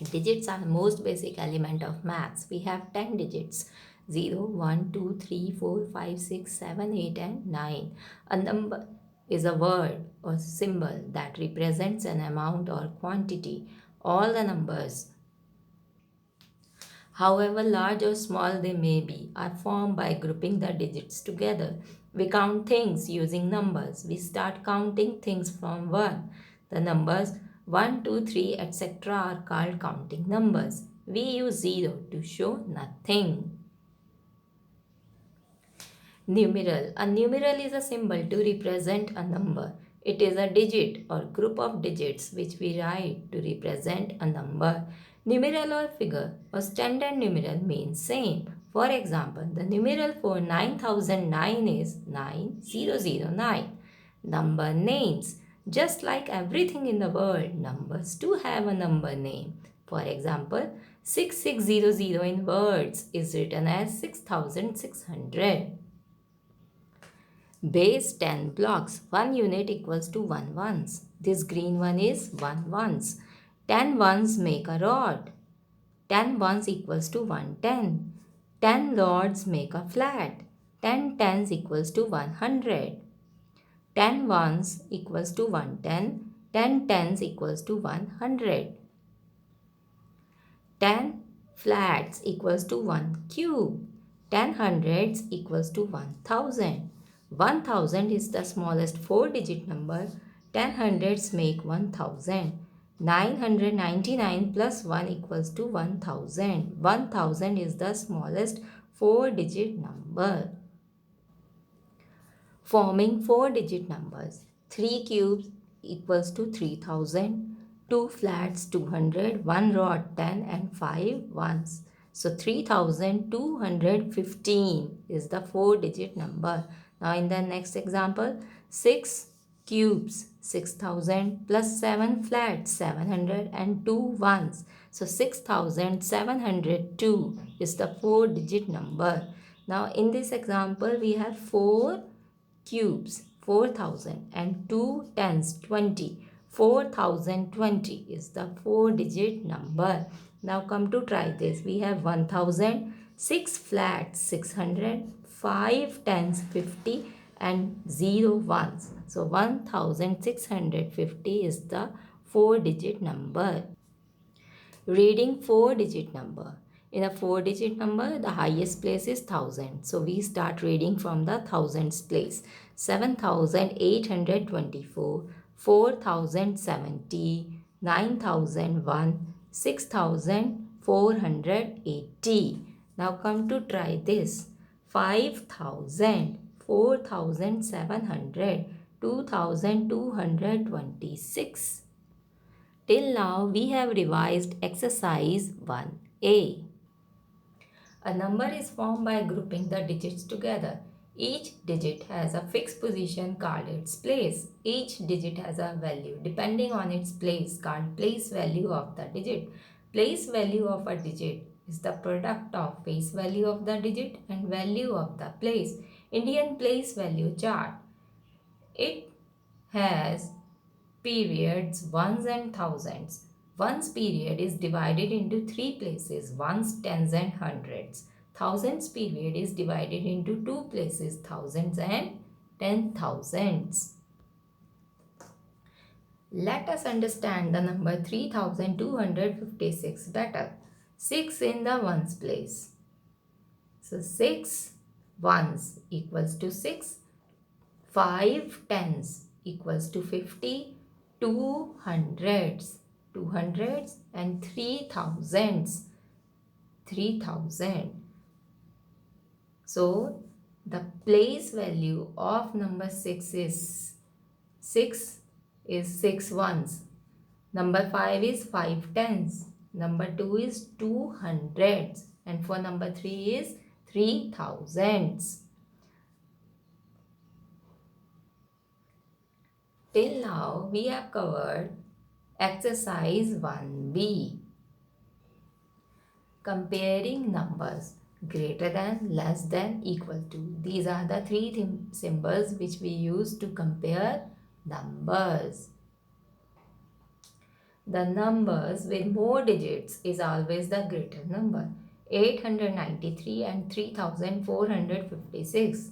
Digits are the most basic element of maths. We have 10 digits: 0, 1, 2, 3, 4, 5, 6, 7, 8, and 9. A number is a word or symbol that represents an amount or quantity. All the numbers, however large or small they may be, are formed by grouping the digits together. We count things using numbers. We start counting things from 1. The numbers 1, 2, 3, etc. are called counting numbers. We use 0 to show nothing. Numeral. A numeral is a symbol to represent a number. It is a digit or group of digits which we write to represent a number. Numeral or figure or standard numeral means same. For example, the numeral for 9009 is 9009. Number names. Just like everything in the world, numbers too have a number name. For example, 6600 in words is written as 6600. Base 10 blocks. 1 unit equals to 1 ones. This green one is 1 ones. 10 ones make a rod. 10 ones equals to 110. 10 rods make a flat. 10 tens equals to 100. 10 ones equals to 110. 10 tens equals to 100. 10 flats equals to 1 cube. 10 hundreds equals to 1000. 1000 is the smallest 4-digit number. 10 hundreds make 1000. 999 plus 1 equals to 1000. 1000 is the smallest 4-digit number. Forming 4-digit numbers. 3 cubes equals to 3000. 2 flats 200, 1 rod 10, and 5 ones. So 3215 is the 4-digit number. Now in the next example, 6 cubes 6000 plus 7 flats 700 and 2 ones. So 6702 is the 4-digit number. Now in this example we have 4 cubes 4000 and 2 tens 20. 4020 is the 4-digit number. Now come to try this. We have 1000, 6 flats 600, 5 tens 50, and 0 ones. So 1650 is the 4-digit number. Reading 4-digit number. In a 4-digit number, the highest place is 1000. So we start reading from the thousands place. 7824, 4070, 9001, 6480. Now come to try this. 5000, 4700, 2226. Till now, we have revised exercise 1A. A number is formed by grouping the digits together. Each digit has a fixed position called its place. Each digit has a value depending on its place called place value of the digit. Place value of a digit is the product of face value of the digit and value of the place. Indian place value chart. It has periods, ones and thousands. Ones period is divided into 3 places, ones, tens and hundreds. Thousands period is divided into 2 places, thousands and 10,000s. Let us understand the number 3256 better. 6 in the ones place. So 6 ones equals to 6. 5 tens equals to 50. 2 hundreds, 200s, and 3000s, 3000. So the place value of number 6 is 6 ones. Number 5 is 5 tens. Number 2 is 2 hundreds. And for number 3 is 3000s. Till now, we have covered exercise 1B. Comparing numbers greater than, less than, equal to. These are the 3 symbols which we use to compare numbers. the numbers with more digits is always the greater number. 893 and 3456.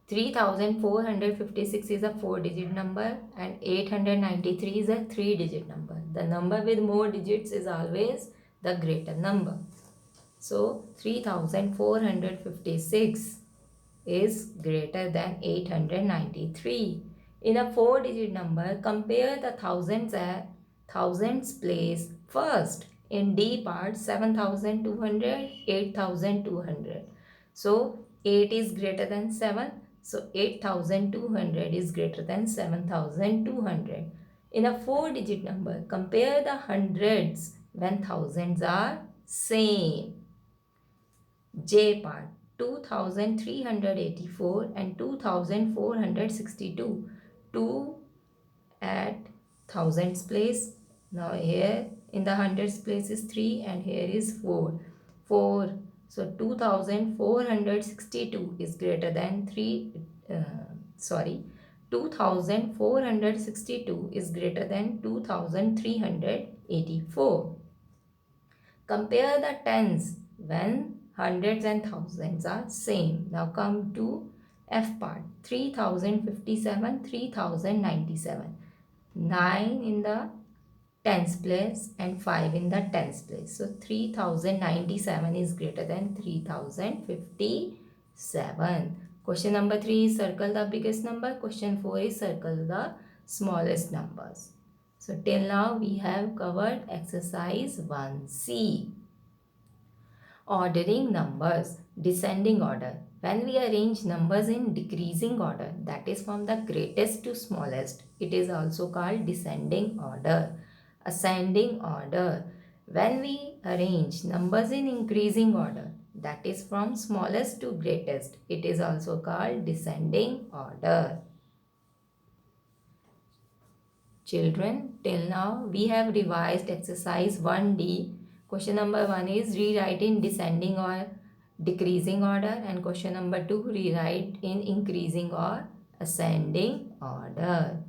3456 is a 4-digit number and 893 is a 3-digit number. The number with more digits is always the greater number. So 3456 is greater than 893. In a 4-digit number, compare the thousands place first. In D part, 7200, 8200. So 8 is greater than 7. So 8200 is greater than 7200. In a 4-digit number, compare the hundreds when thousands are same. J part, 2384 and 2462. 2 at thousands place. Now here in the hundreds place is 3 and here is 4. 4. So 2462 is greater than 2462 is greater than 2384. Compare the tens when hundreds and thousands are same. Now come to F part. 3057, 3097. 9 in the tens place and 5 in the tens place. So 3097 is greater than 3057. Question number 3 is circle the biggest number. Question 4 is circle the smallest numbers. So till now we have covered exercise 1C. Ordering numbers, descending order. When we arrange numbers in decreasing order, that is from the greatest to smallest, it is also called descending order. Ascending order. When we arrange numbers in increasing order, that is from smallest to greatest, it is also called descending order. Children, till now we have revised exercise 1D. Question number 1 is rewrite in descending or decreasing order, and question number 2 rewrite in increasing or ascending order.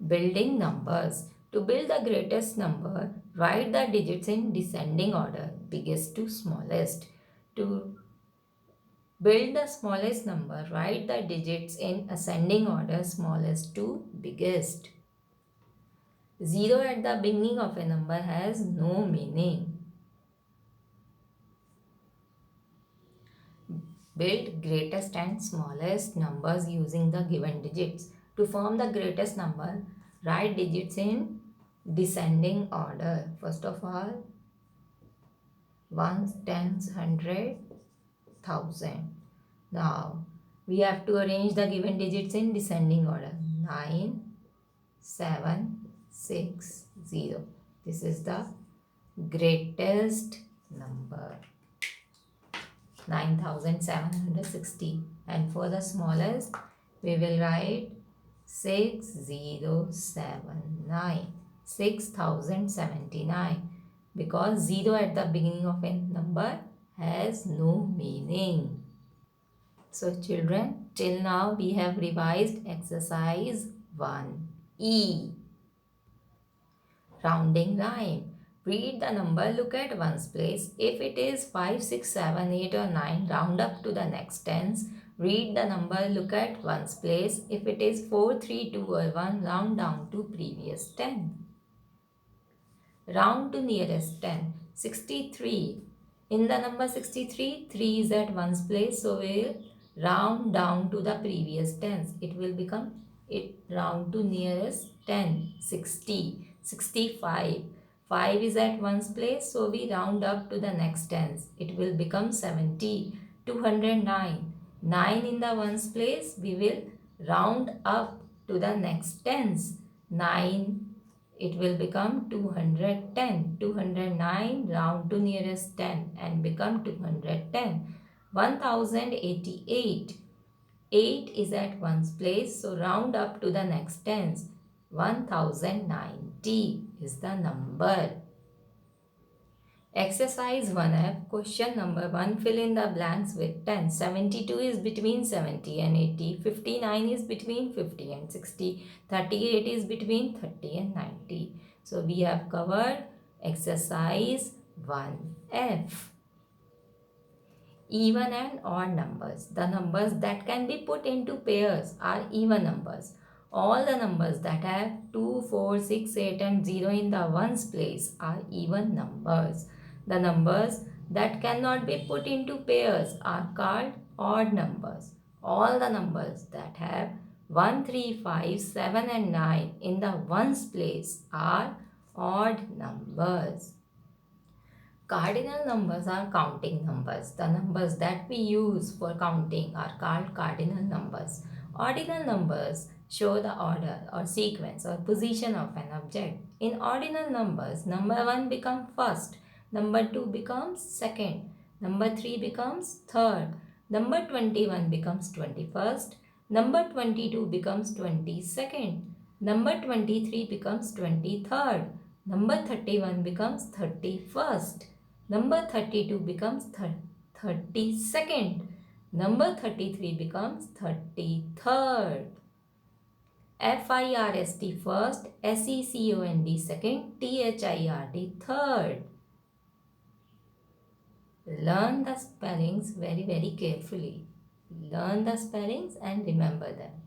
Building numbers. To build the greatest number, write the digits in descending order, biggest to smallest. To build the smallest number, write the digits in ascending order, smallest to biggest. 0 at the beginning of a number has no meaning. Build greatest and smallest numbers using the given digits. To form the greatest number, write digits in descending order. First of all, ones, tens, hundred, thousand. Now, we have to arrange the given digits in descending order. 9, 7, 6, 0. This is the greatest number. 9760. And for the smallest, we will write 6079. 6079. Because 0 at the beginning of a number has no meaning. So children, till now we have revised exercise 1E. Rounding rhyme. Read the number, look at ones place. If it is 5, 6, 7, 8 or 9, round up to the next tens. Read the number, look at ones place. If it is 4, 3, 2 or 1, round down to previous 10. Round to nearest 10. 63. In the number 63, 3 is at ones place, so we will round down to the previous tens. It will become round to nearest 10. 60. 65. 5 is at ones place, so we round up to the next tens. It will become 70. 209. 9 in the ones place, we will round up to the next tens. 9, it will become 210. 209, round to nearest 10 and become 210. 1088. 8 is at ones place, so round up to the next tens. 1090 is the number. Exercise 1F, question number 1, fill in the blanks with 10. 72 is between 70 and 80. 59 is between 50 and 60. 38 is between 30 and 90. So we have covered exercise 1F. Even and odd numbers. The numbers that can be put into pairs are even numbers. All the numbers that have 2, 4, 6, 8 and 0 in the ones place are even numbers. The numbers that cannot be put into pairs are called odd numbers. All the numbers that have 1, 3, 5, 7 and 9 in the ones place are odd numbers. Cardinal numbers are counting numbers. The numbers that we use for counting are called cardinal numbers. Ordinal numbers show the order or sequence or position of an object. In ordinal numbers, number 1 becomes first, number 2 becomes second, number 3 becomes third, number 21 becomes 21st, number 22 becomes 22nd, number 23 becomes 23rd, number 31 becomes 31st. Number 32 becomes 32nd. Number 33 becomes 33rd. FIRST first, SECOND second, THIRD third. Learn the spellings very carefully. Learn the spellings and remember them.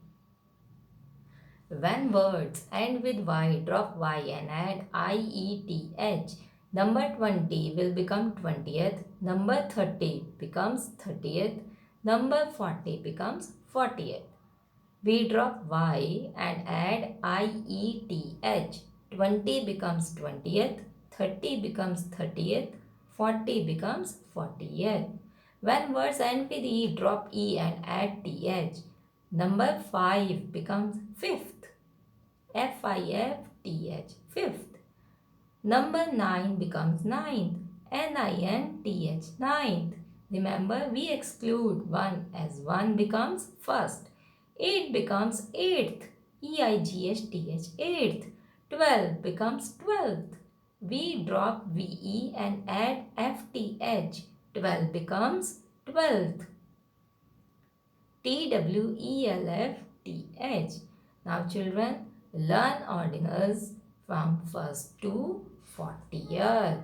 When words end with Y, drop Y and add IETH. Number 20 will become 20th. Number 30 becomes 30th. Number 40 becomes 40th. We drop Y and add IETH. 20 becomes 20th. 30 becomes 30th. 40 becomes 40th. When words end with E, drop E and add TH. Number 5 becomes 5th. FIFTH, fifth. Number 9 becomes ninth. NINTH, ninth. Remember, we exclude 1 as 1 becomes first. 8 becomes 8th. EIGHTH, eighth. 12 becomes 12th. We drop VE and add FTH. 12 becomes 12th. TWELFTH. Now children, learn ordinals from 1st to 40th.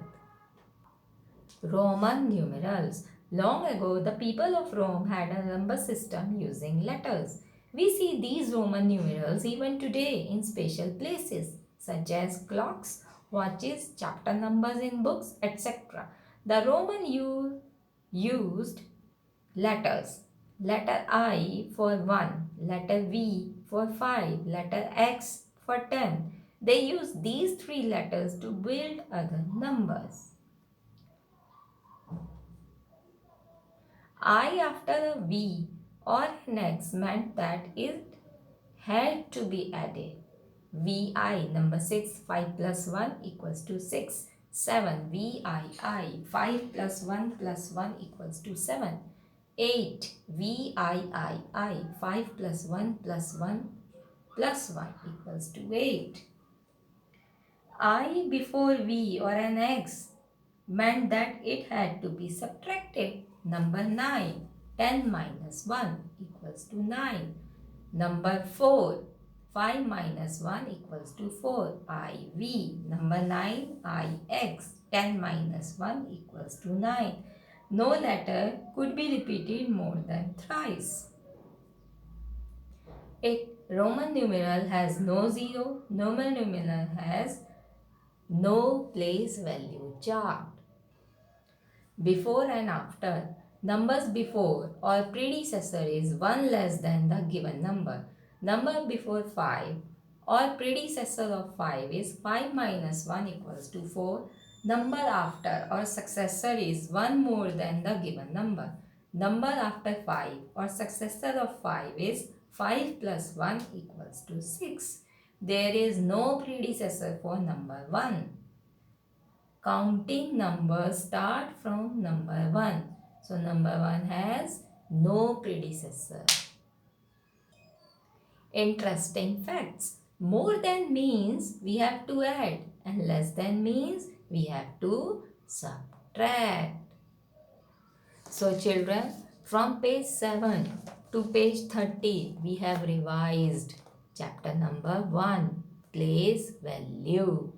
Roman numerals. Long ago, the people of Rome had a number system using letters. We see these Roman numerals even today in special places such as clocks, watches, chapter numbers in books, etc. The Roman used letters. Letter I for 1, letter V for 5, letter X for 10. They use these three letters to build other numbers. I after a V or an X meant that it had to be added. VI, number 6, 5 plus 1 equals to 6. 7, VII, 5 plus 1 plus 1 equals to 7. 8, VIII, 5 plus 1 plus 1 plus 1 equals to 8. I before V or an X meant that it had to be subtracted. Number 9, 10 minus 1 equals to 9. Number 4, 5 minus 1 equals to 4. IV. Number 9, IX, 10 minus 1 equals to 9. No letter could be repeated more than thrice. A Roman numeral has no zero. Roman numeral has no place value chart. Before and after. Numbers before or predecessor is 1 less than the given number. Number before 5 or predecessor of 5 is 5 minus 1 equals to 4. Number after or successor is 1 more than the given number. Number after 5 or successor of 5 is 5 plus 1 equals to 6. There is no predecessor for number 1. Counting numbers start from number 1. So number 1 has no predecessor. Interesting facts. More than means we have to add and less than means we have to subtract. So children, from page 7 to page 30 we have revised chapter number 1, place value.